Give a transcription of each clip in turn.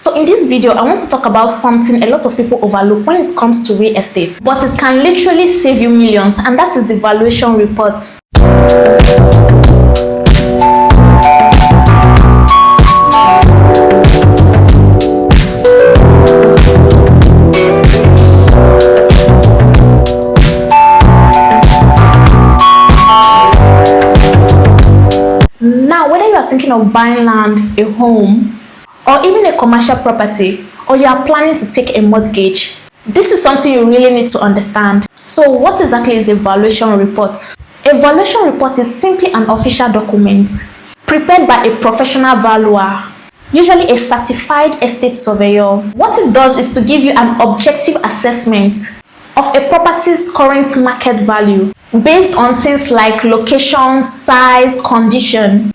So in this video, I want to talk about something a lot of people overlook when it comes to real estate, but it can literally save you millions, and that is the valuation report. Now, whether you are thinking of buying land, a home, or even a commercial property, or you are planning to take a mortgage, this is something you really need to understand. So what exactly is a valuation report? A valuation report is simply an official document prepared by a professional valuer, usually a certified estate surveyor. What it does is to give you an objective assessment of a property's current market value based on things like location, size, condition,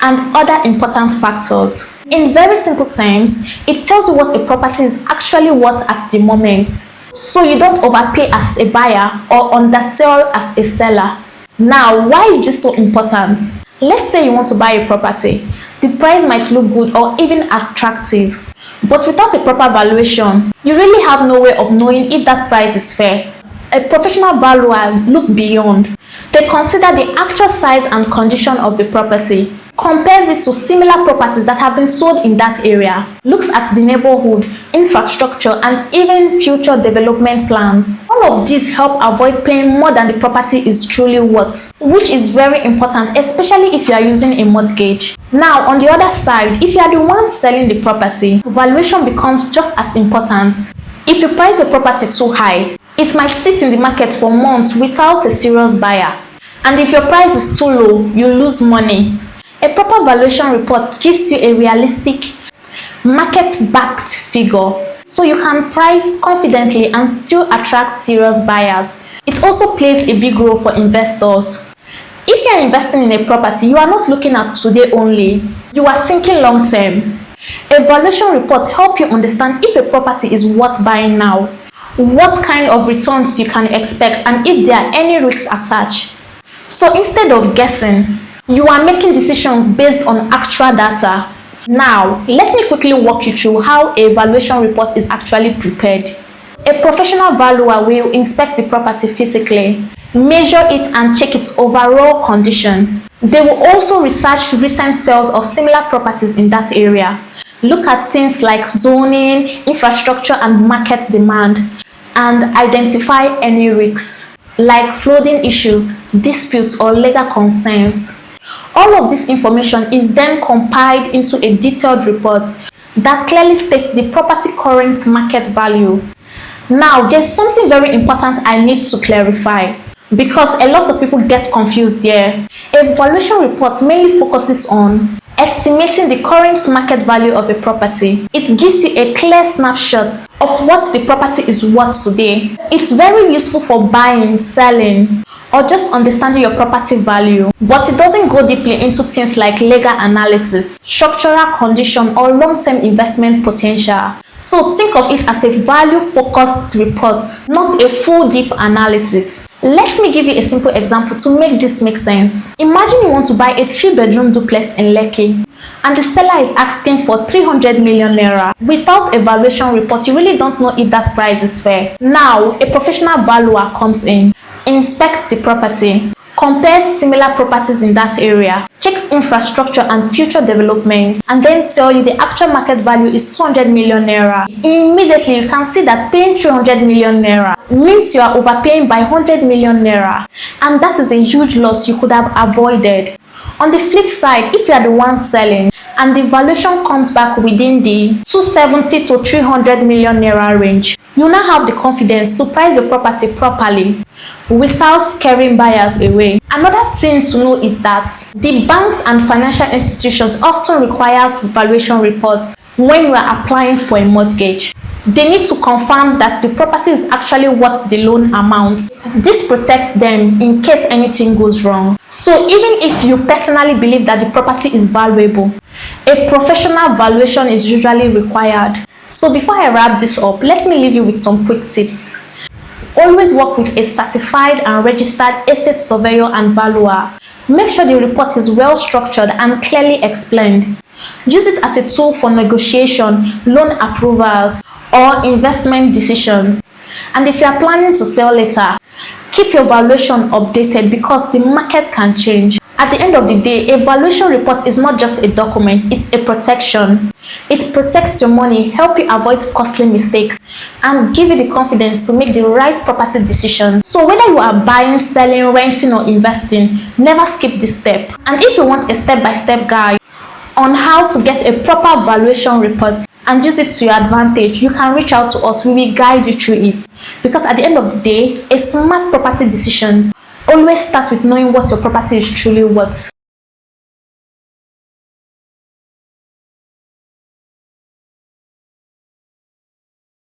and other important factors. In very simple terms, it tells you what a property is actually worth at the moment, so you don't overpay as a buyer or undersell as a seller. Now, why is this so important? Let's say you want to buy a property. The price might look good or even attractive, but without a proper valuation, you really have no way of knowing if that price is fair. A professional valuer look beyond. They consider the actual size and condition of the property, compares it to similar properties that have been sold in that area, looks at the neighborhood, infrastructure, and even future development plans. All of these help avoid paying more than the property is truly worth, which is very important, especially if you are using a mortgage. Now, on the other side, if you are the one selling the property, valuation becomes just as important. If you price a property too high, it might sit in the market for months without a serious buyer. And if your price is too low, you lose money. A proper valuation report gives you a realistic, market-backed figure, so you can price confidently and still attract serious buyers. It also plays a big role for investors. If you are investing in a property, you are not looking at today only. You are thinking long-term. A valuation report helps you understand if a property is worth buying now, what kind of returns you can expect, and if there are any risks attached. So instead of guessing, you are making decisions based on actual data. Now, let me quickly walk you through how a valuation report is actually prepared. A professional valuer will inspect the property physically, measure it and check its overall condition. They will also research recent sales of similar properties in that area, look at things like zoning, infrastructure, and market demand, and identify any risks like flooding issues, disputes, or legal concerns. All of this information is then compiled into a detailed report that clearly states the property current market value. Now, there's something very important I need to clarify, because a lot of people get confused there. A valuation report mainly focuses on estimating the current market value of a property. It gives you a clear snapshot of what the property is worth today. It's very useful for buying, selling, or just understanding your property value, but it doesn't go deeply into things like legal analysis, structural condition, or long-term investment potential. So think of it as a value-focused report, not a full deep analysis. Let me give you a simple example to make this make sense. Imagine you want to buy a 3-bedroom duplex in Lekki, and the seller is asking for 300 million naira. Without a valuation report, you really don't know if that price is fair. Now, a professional valuer comes in, inspects the property, compares similar properties in that area, checks infrastructure and future developments, and then tell you the actual market value is 200 million naira. Immediately, you can see that paying 300 million naira means you are overpaying by 100 million naira, and that is a huge loss you could have avoided. On the flip side, if you are the one selling and the valuation comes back within the 270 to 300 million naira range, you now have the confidence to price your property properly without scaring buyers away. Another thing to know is that the banks and financial institutions often require valuation reports when you are applying for a mortgage. They need to confirm that the property is actually worth the loan amount. This protects them in case anything goes wrong. So even if you personally believe that the property is valuable, a professional valuation is usually required. So before I wrap this up, let me leave you with some quick tips. Always work with a certified and registered estate surveyor and valuer. Make sure the report is well structured and clearly explained. Use it as a tool for negotiation, loan approvals, or investment decisions. And if you are planning to sell later, keep your valuation updated because the market can change. At the end of the day, a valuation report is not just a document, it's a protection. It protects your money, help you avoid costly mistakes, and give you the confidence to make the right property decisions. So whether you are buying, selling, renting, or investing, never skip this step. And if you want a step-by-step guide on how to get a proper valuation report and use it to your advantage, you can reach out to us. We will guide you through it. Because at the end of the day, a smart property decisions always start with knowing what your property is truly worth.